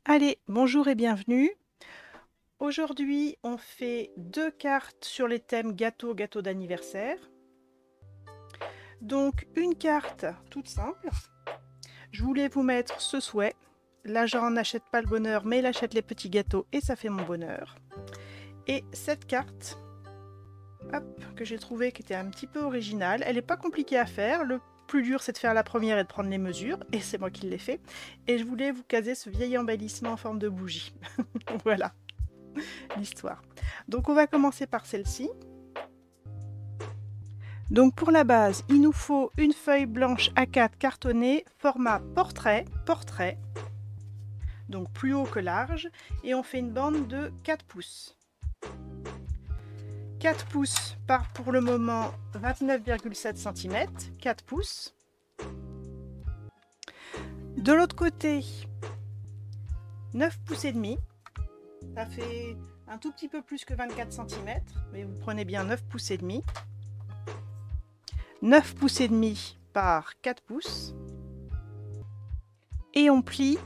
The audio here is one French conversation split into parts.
Allez, bonjour et bienvenue. Aujourd'hui, on fait 2 cartes sur les thèmes gâteau, gâteau d'anniversaire. Donc, une carte toute simple. Je voulais vous mettre ce souhait. L'argent n'achète pas le bonheur, mais il achète les petits gâteaux et ça fait mon bonheur. Et cette carte, hop, que j'ai trouvée qui était un petit peu originale. Elle n'est pas compliquée à faire. Le plus dur, c'est de faire la première et de prendre les mesures. Et c'est moi qui l'ai fait. Et je voulais vous caser ce vieil embellissement en forme de bougie. Voilà l'histoire. Donc on va commencer par celle-ci. Donc pour la base, il nous faut une feuille blanche A4 cartonnée, format portrait, donc plus haut que large, et on fait une bande de 4 pouces. 4 pouces par pour le moment 29,7 cm, 4 pouces. De l'autre côté, 9 pouces et demi, ça fait un tout petit peu plus que 24 cm, mais vous prenez bien 9 pouces et demi. 9 pouces et demi par 4 pouces. Et on plie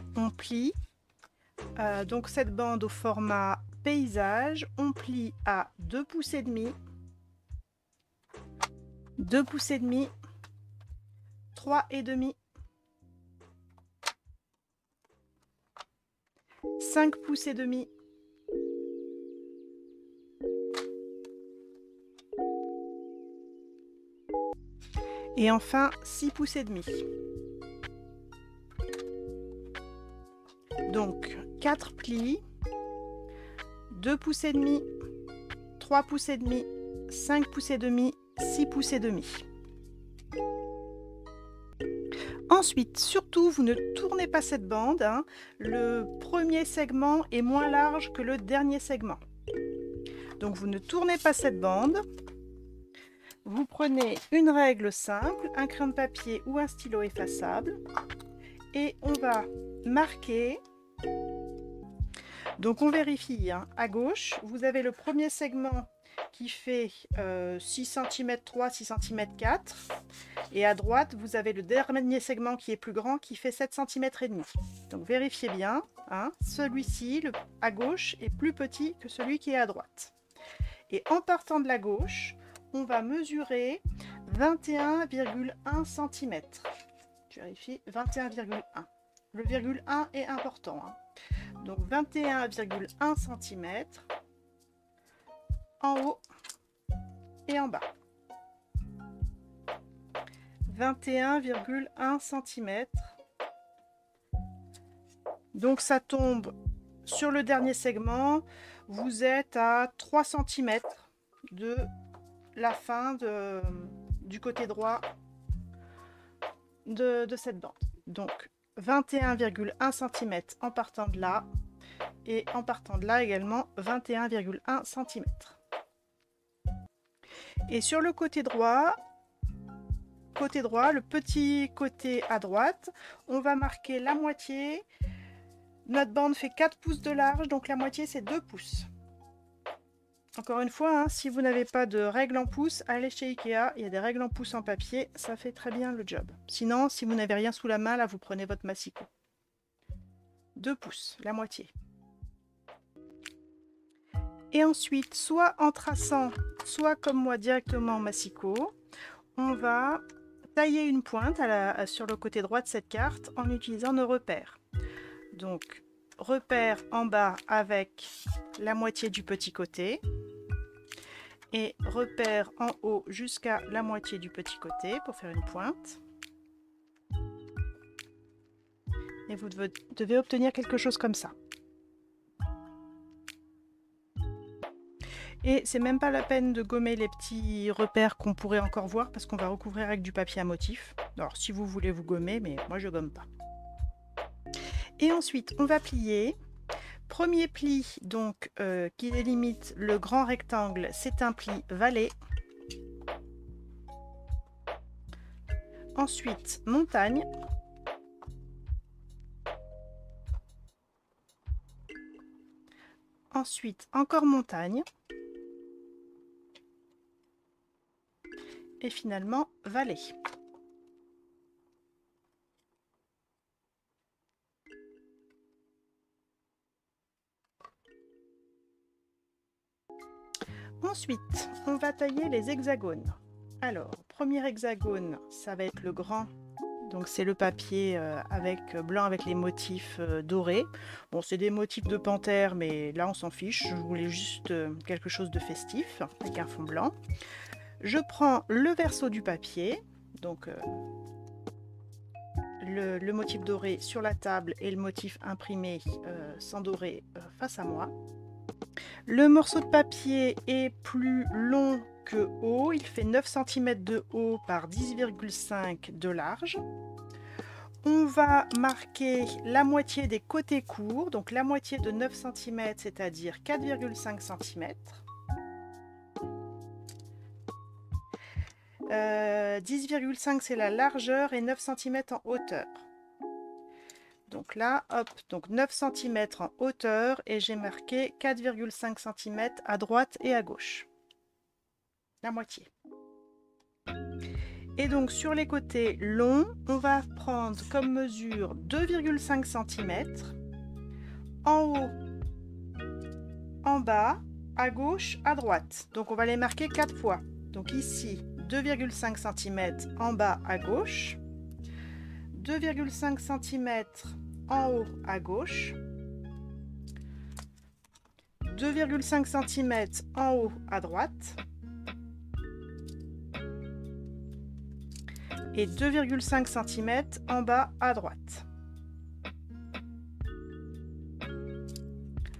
donc cette bande au format paysage, on plie à 2 pouces et demi, 2 pouces et demi, 3 et demi, 5 pouces et demi, et enfin 6 pouces et demi. Donc 4 plis, 2 pouces et demi, 3 pouces et demi, 5 pouces et demi, 6 pouces et demi. Ensuite, surtout, vous ne tournez pas cette bande, hein. Le premier segment est moins large que le dernier segment. Donc vous ne tournez pas cette bande. Vous prenez une règle simple, un crayon de papier ou un stylo effaçable et on va marquer. Donc on vérifie, hein. À gauche, vous avez le premier segment qui fait 6 cm 3, 6 cm 4 et à droite, vous avez le dernier segment qui est plus grand qui fait 7 cm et demi. Donc vérifiez bien, hein. Celui-ci, à gauche, est plus petit que celui qui est à droite. Et en partant de la gauche, on va mesurer 21,1 cm. Je vérifie, 21,1. Le virgule 1 est important, hein. Donc 21,1 cm en haut et en bas. 21,1 cm. Donc ça tombe sur le dernier segment. Vous êtes à 3 cm de la fin du côté droit de cette bande. Donc 21,1 cm en partant de là et en partant de là également 21,1 cm. Et sur le côté droit, le petit côté à droite, on va marquer la moitié. Notre bande fait 4 pouces de large, donc la moitié c'est 2 pouces. Encore une fois, hein, si vous n'avez pas de règle en pouces, allez chez Ikea, il y a des règles en pouces en papier, ça fait très bien le job. Sinon, si vous n'avez rien sous la main, là vous prenez votre massicot. 2 pouces, la moitié. Et ensuite, soit en traçant, soit comme moi directement en massicot, on va tailler une pointe sur le côté droit de cette carte en utilisant nos repères. Donc, repère en bas avec la moitié du petit côté et repère en haut jusqu'à la moitié du petit côté pour faire une pointe. Et vous devez obtenir quelque chose comme ça. Et c'est même pas la peine de gommer les petits repères qu'on pourrait encore voir parce qu'on va recouvrir avec du papier à motif. Alors si vous voulez vous gommer, mais moi je gomme pas. Et ensuite on va plier. Premier pli donc qui délimite le grand rectangle, c'est un pli valet. Ensuite montagne. Ensuite encore montagne. Et finalement valet. Ensuite, on va tailler les hexagones. Alors, premier hexagone, ça va être le grand. Donc c'est le papier blanc avec les motifs dorés. Bon, c'est des motifs de panthère, mais là on s'en fiche. Je voulais juste quelque chose de festif avec un fond blanc. Je prends le verso du papier, donc le motif doré sur la table et le motif imprimé sans doré face à moi. Le morceau de papier est plus long que haut, il fait 9 cm de haut par 10,5 de large. On va marquer la moitié des côtés courts, donc la moitié de 9 cm, c'est-à-dire 4,5 cm. 10,5 c'est la largeur et 9 cm en hauteur. Donc là, hop, donc 9 cm en hauteur et j'ai marqué 4,5 cm à droite et à gauche. La moitié. Et donc sur les côtés longs, on va prendre comme mesure 2,5 cm en haut, en bas, à gauche, à droite. Donc on va les marquer 4 fois. Donc ici, 2,5 cm en bas à gauche, 2,5 cm en haut à gauche, 2,5 cm en haut à droite et 2,5 cm en bas à droite.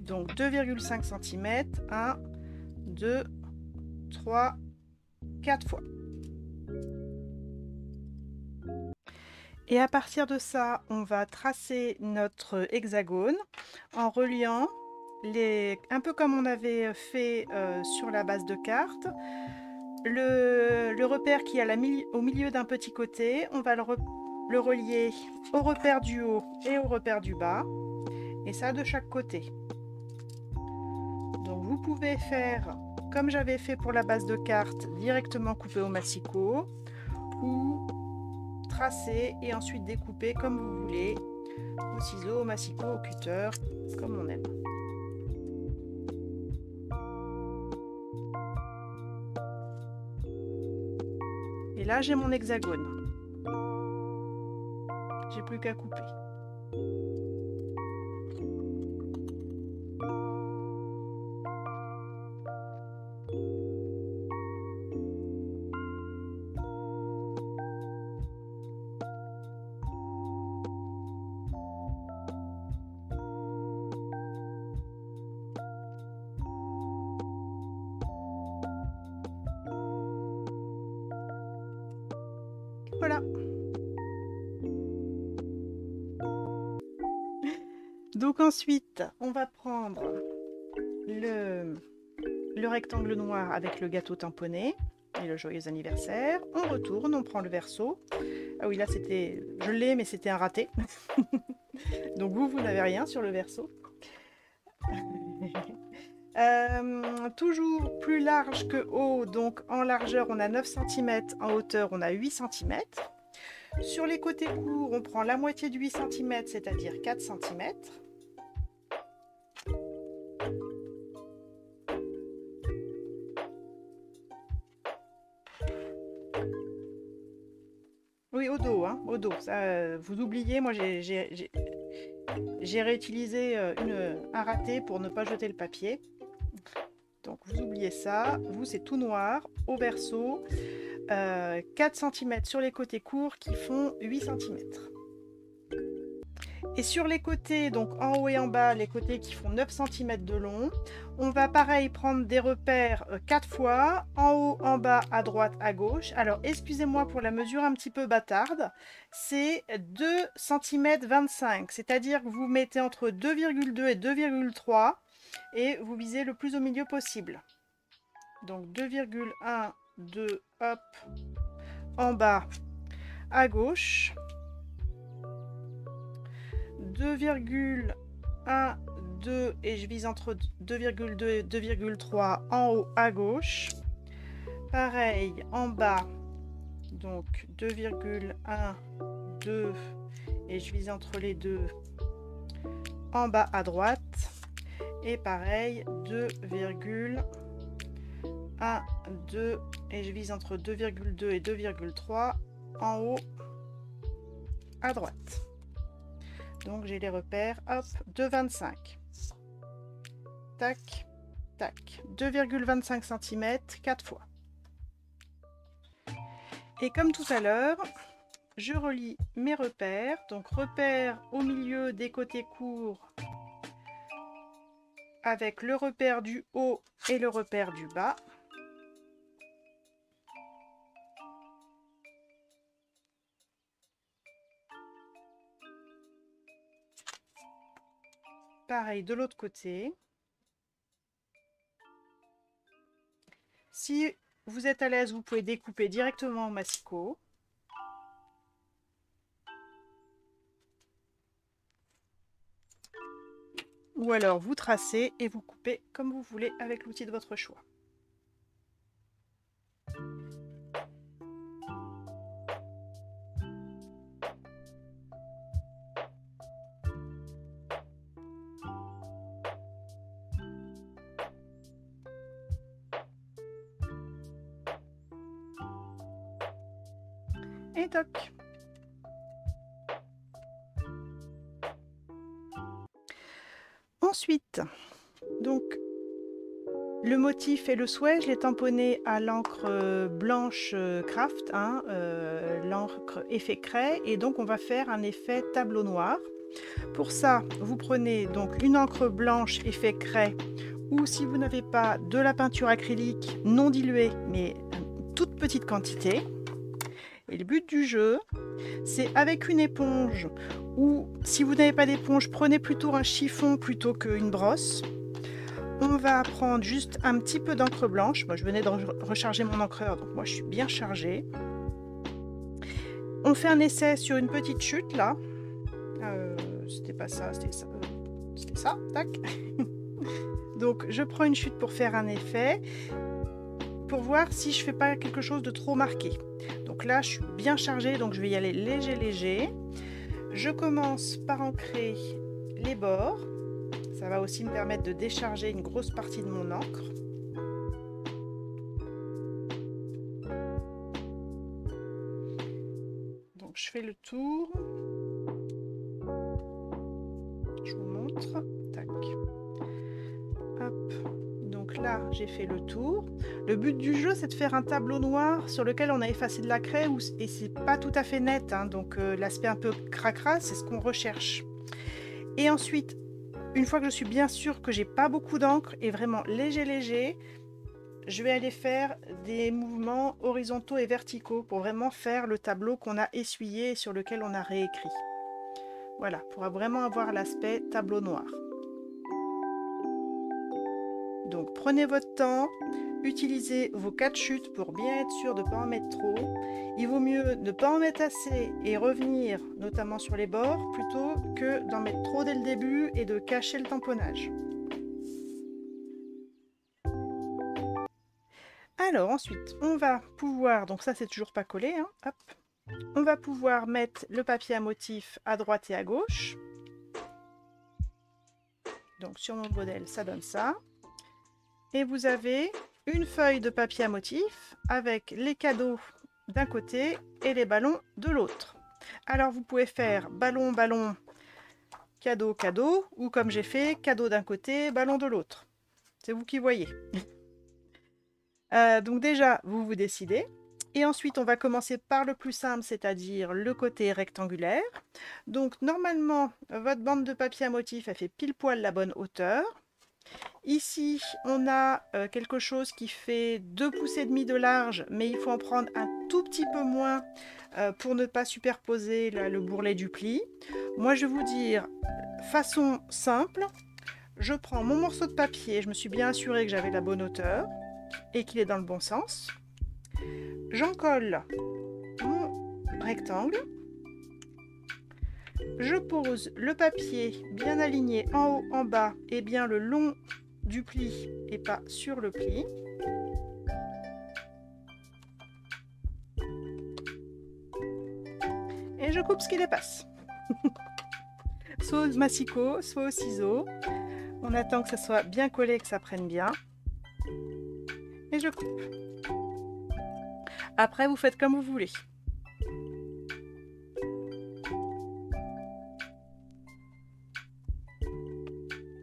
Donc 2,5 cm, 1, 2, 3, 4 fois. Et à partir de ça, on va tracer notre hexagone en reliant un peu comme on avait fait sur la base de carte. Le repère qui est au milieu d'un petit côté, on va le relier au repère du haut et au repère du bas, et ça de chaque côté. Donc vous pouvez faire comme j'avais fait pour la base de carte, directement couper au massicot, ou tracer et ensuite découper comme vous voulez, au ciseau, au massicot, au cutter, comme on aime. Et là j'ai mon hexagone. J'ai plus qu'à couper. Voilà. Donc ensuite, on va prendre le rectangle noir avec le gâteau tamponné et le joyeux anniversaire. On retourne, on prend le verso. Ah oui, là c'était, je l'ai, mais c'était un raté. Donc vous n'avez rien sur le verso. Toujours plus large que haut, donc en largeur on a 9 cm, en hauteur on a 8 cm. Sur les côtés courts, on prend la moitié de 8 cm, c'est-à-dire 4 cm. Oui, au dos, hein, au dos. Ça, vous oubliez, moi j'ai réutilisé un raté pour ne pas jeter le papier. Donc vous oubliez ça, vous c'est tout noir, au verso, 4 cm sur les côtés courts qui font 8 cm. Et sur les côtés, donc en haut et en bas, les côtés qui font 9 cm de long, on va pareil prendre des repères 4 fois, en haut, en bas, à droite, à gauche. Alors excusez-moi pour la mesure un petit peu bâtarde, c'est 2 cm 25, c'est-à-dire que vous mettez entre 2,2 et 2,3 et vous visez le plus au milieu possible. Donc 2,1, 2, hop, en bas, à gauche. 2,1, 2 et je vise entre 2,2 et 2,3 en haut à gauche. Pareil en bas, donc 2,1, 2 et je vise entre les deux en bas à droite. Et pareil 2,1, 1, 2, et je vise entre 2,2 et 2,3 en haut à droite. Donc j'ai les repères, hop, 2,25. Tac, tac, 2,25 cm 4 fois. Et comme tout à l'heure, je relie mes repères, donc repère au milieu des côtés courts avec le repère du haut et le repère du bas. Pareil de l'autre côté. Si vous êtes à l'aise, vous pouvez découper directement au massicot. Ou alors vous tracez et vous coupez comme vous voulez avec l'outil de votre choix. Et toc. Ensuite, donc le motif et le souhait, je l'ai tamponné à l'encre blanche Craft, hein, l'encre effet craie, et donc on va faire un effet tableau noir. Pour ça, vous prenez donc une encre blanche effet craie, ou si vous n'avez pas de la peinture acrylique non diluée, mais une toute petite quantité. Et le but du jeu, c'est avec une éponge, ou si vous n'avez pas d'éponge, prenez plutôt un chiffon plutôt qu'une brosse. On va prendre juste un petit peu d'encre blanche. Moi, je venais de recharger mon encreur, donc moi je suis bien chargée. On fait un essai sur une petite chute là. C'était pas ça, c'était ça. C'était ça, tac. Donc je prends une chute pour faire un effet, pour voir si je fais pas quelque chose de trop marqué. Donc là, je suis bien chargée, donc je vais y aller léger, léger. Je commence par ancrer les bords. Ça va aussi me permettre de décharger une grosse partie de mon encre. Donc je fais le tour. Je vous montre. Tac. Hop. Donc là, j'ai fait le tour. Le but du jeu, c'est de faire un tableau noir sur lequel on a effacé de la craie et c'est pas tout à fait net, hein, donc l'aspect un peu cracra, c'est ce qu'on recherche. Et ensuite, une fois que je suis bien sûre que j'ai pas beaucoup d'encre et vraiment léger léger, je vais aller faire des mouvements horizontaux et verticaux pour vraiment faire le tableau qu'on a essuyé et sur lequel on a réécrit. Voilà, pour vraiment avoir l'aspect tableau noir. Donc prenez votre temps, utilisez vos 4 chutes pour bien être sûr de ne pas en mettre trop. Il vaut mieux ne pas en mettre assez et revenir notamment sur les bords plutôt que d'en mettre trop dès le début et de cacher le tamponnage. Alors ensuite on va pouvoir, donc ça c'est toujours pas collé, hein, hop. On va pouvoir mettre le papier à motif à droite et à gauche. Donc sur mon modèle ça donne ça. Et vous avez une feuille de papier à motif avec les cadeaux d'un côté et les ballons de l'autre. Alors vous pouvez faire ballon, ballon, cadeau, cadeau, ou comme j'ai fait, cadeau d'un côté, ballon de l'autre. C'est vous qui voyez. Donc déjà, vous vous décidez. Et ensuite, on va commencer par le plus simple, c'est-à-dire le côté rectangulaire. Donc normalement, votre bande de papier à motif, elle fait pile poil la bonne hauteur. Ici, on a quelque chose qui fait 2 pouces et demi de large, mais il faut en prendre un tout petit peu moins pour ne pas superposer le bourrelet du pli. Moi, je vais vous dire, façon simple, je prends mon morceau de papier, je me suis bien assurée que j'avais la bonne hauteur et qu'il est dans le bon sens. J'en colle mon rectangle. Je pose le papier bien aligné en haut, en bas et bien le long du pli et pas sur le pli. Et je coupe ce qui dépasse. Soit au massicot, soit au ciseau. On attend que ça soit bien collé, que ça prenne bien. et je coupe. Après, vous faites comme vous voulez.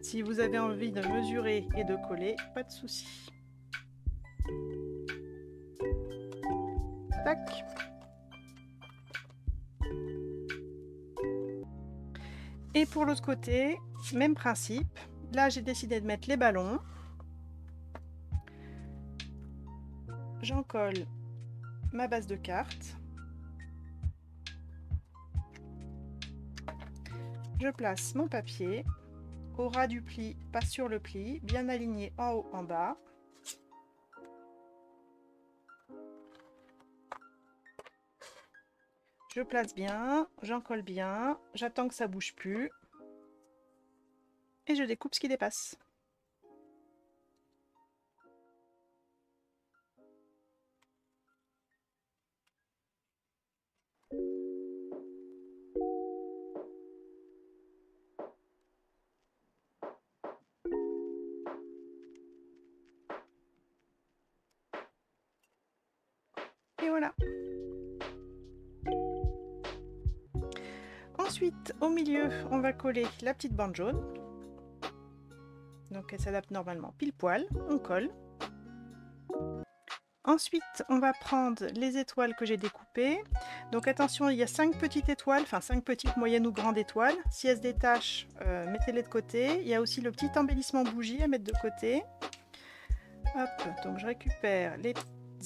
Si vous avez envie de mesurer et de coller, pas de souci. Tac. Et pour l'autre côté, même principe. Là, j'ai décidé de mettre les ballons. J'en colle ma base de carte. Je place mon papier au ras du pli, pas sur le pli, bien aligné en haut, en bas. Je place bien, j'en colle bien, j'attends que ça bouge plus et je découpe ce qui dépasse. Et voilà. Ensuite, au milieu, on va coller la petite bande jaune. Donc elle s'adapte normalement pile poil, on colle. Ensuite, on va prendre les étoiles que j'ai découpées. Donc attention, il y a 5 petites étoiles, enfin 5 petites, moyennes ou grandes étoiles. Si elles se détachent, mettez-les de côté. Il y a aussi le petit embellissement bougie à mettre de côté. Hop, donc je récupère les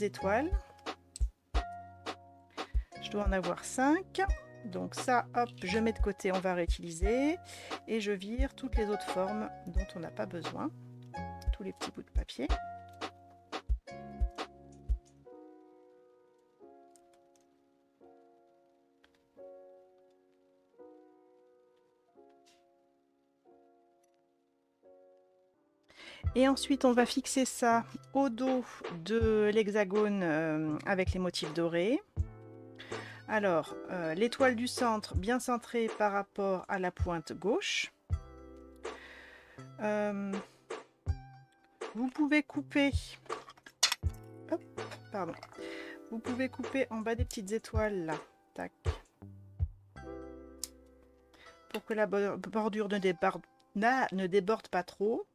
étoiles. Je dois en avoir 5. Donc ça, hop, je mets de côté, on va réutiliser. Et je vire toutes les autres formes dont on n'a pas besoin. Tous les petits bouts de papier. Et ensuite, on va fixer ça au dos de l'hexagone avec les motifs dorés. Alors, l'étoile du centre bien centrée par rapport à la pointe gauche. Vous pouvez couper... Hop, pardon. Vous pouvez couper en bas des petites étoiles là. Tac. Pour que la bordure ne déborde pas trop.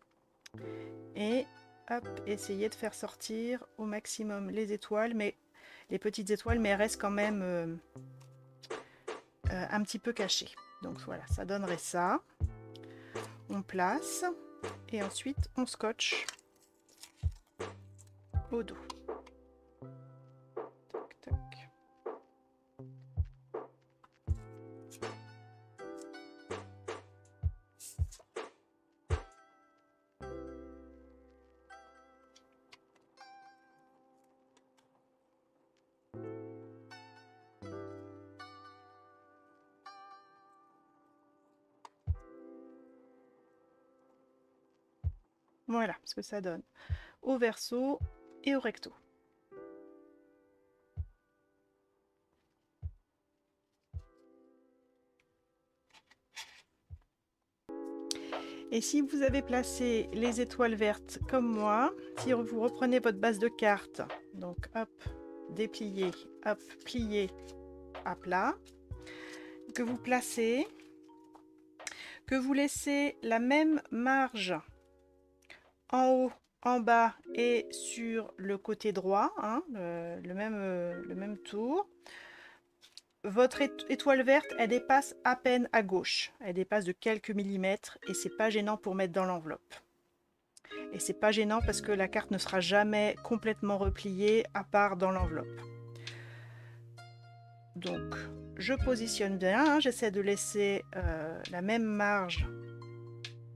Et hop, essayez de faire sortir au maximum les étoiles, mais les petites étoiles, mais elles restent quand même un petit peu cachées. Donc voilà, ça donnerait ça. On place et ensuite on scotche au dos. Tac, tac. Voilà ce que ça donne au verso et au recto. Et si vous avez placé les étoiles vertes comme moi, si vous reprenez votre base de carte, donc hop, déplier, hop, plier à plat, que vous placez, que vous laissez la même marge en haut, en bas et sur le côté droit, hein, le même tour. Votre étoile verte, elle dépasse à peine à gauche. Elle dépasse de quelques millimètres et c'est pas gênant pour mettre dans l'enveloppe. Et c'est pas gênant parce que la carte ne sera jamais complètement repliée à part dans l'enveloppe. Donc, je positionne bien, hein, j'essaie de laisser la même marge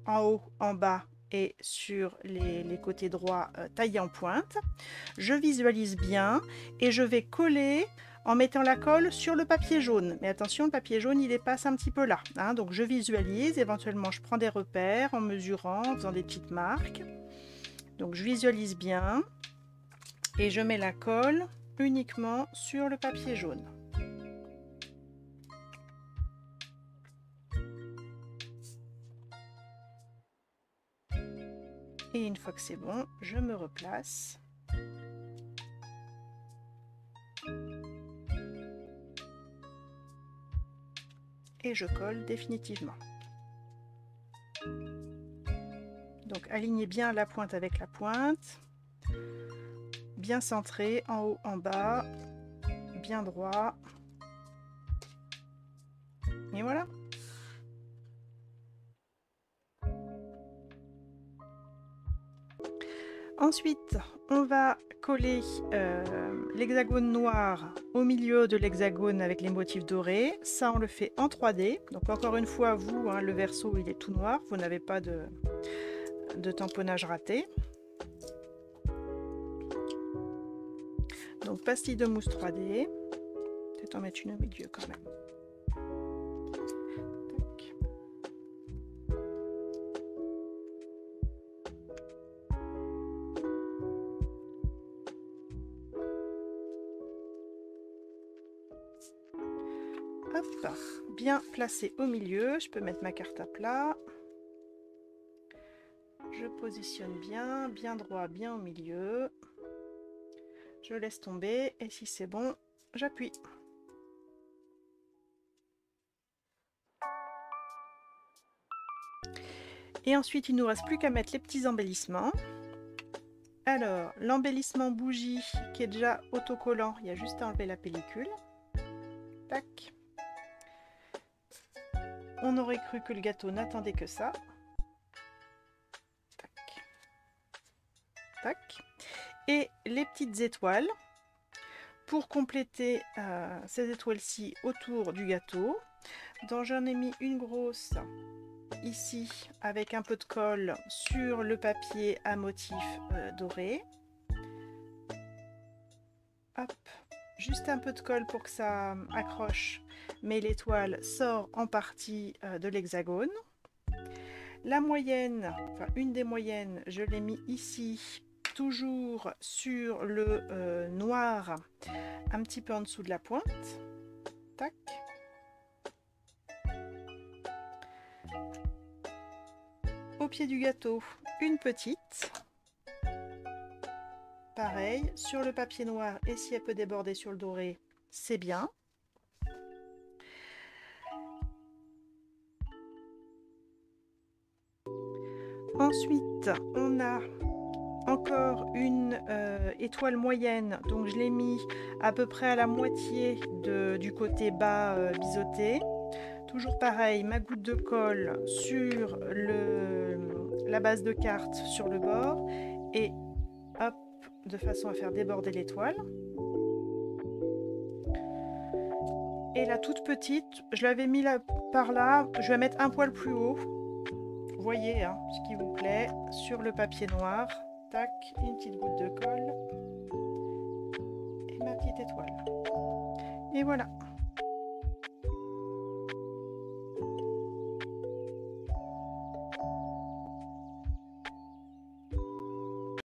en haut, en bas et sur les côtés droits taillés en pointe. Je visualise bien et je vais coller en mettant la colle sur le papier jaune. Mais attention, le papier jaune, il dépasse un petit peu là. Hein, donc je visualise, éventuellement je prends des repères en mesurant, en faisant des petites marques. Donc je visualise bien et je mets la colle uniquement sur le papier jaune. Et une fois que c'est bon, je me replace. et je colle définitivement. Donc alignez bien la pointe avec la pointe, bien centré, en haut, en bas, bien droit. Et voilà. Ensuite, on va coller l'hexagone noir au milieu de l'hexagone avec les motifs dorés. Ça, on le fait en 3D. Donc encore une fois, vous, hein, le verso, il est tout noir. Vous n'avez pas de tamponnage raté. Donc pastille de mousse 3D. Peut-être en mettre une au milieu quand même. Hop, bien placé au milieu. Je peux mettre ma carte à plat. Je positionne bien, bien droit, bien au milieu. Je laisse tomber et si c'est bon, j'appuie. Et ensuite, il ne nous reste plus qu'à mettre les petits embellissements. Alors, l'embellissement bougie qui est déjà autocollant, il y a juste à enlever la pellicule. Tac. On aurait cru que le gâteau n'attendait que ça. Tac. Tac. Et les petites étoiles pour compléter ces étoiles-ci autour du gâteau. Donc j'en ai mis une grosse ici avec un peu de colle sur le papier à motif doré. Hop, juste un peu de colle pour que ça accroche, mais l'étoile sort en partie de l'hexagone. La moyenne, enfin une des moyennes, je l'ai mis ici, toujours sur le noir, un petit peu en dessous de la pointe. Tac. Au pied du gâteau, une petite. Pareil, sur le papier noir, et si elle peut déborder sur le doré, c'est bien. Ensuite, on a encore une étoile moyenne, donc je l'ai mis à peu près à la moitié du côté bas biseauté. Toujours pareil, ma goutte de colle sur la base de carte sur le bord et hop, de façon à faire déborder l'étoile. Et la toute petite, je l'avais mis là, par là, je vais mettre un poil plus haut. Vous voyez hein, ce qui vous plaît sur le papier noir. Tac, une petite goutte de colle et ma petite étoile. Et voilà.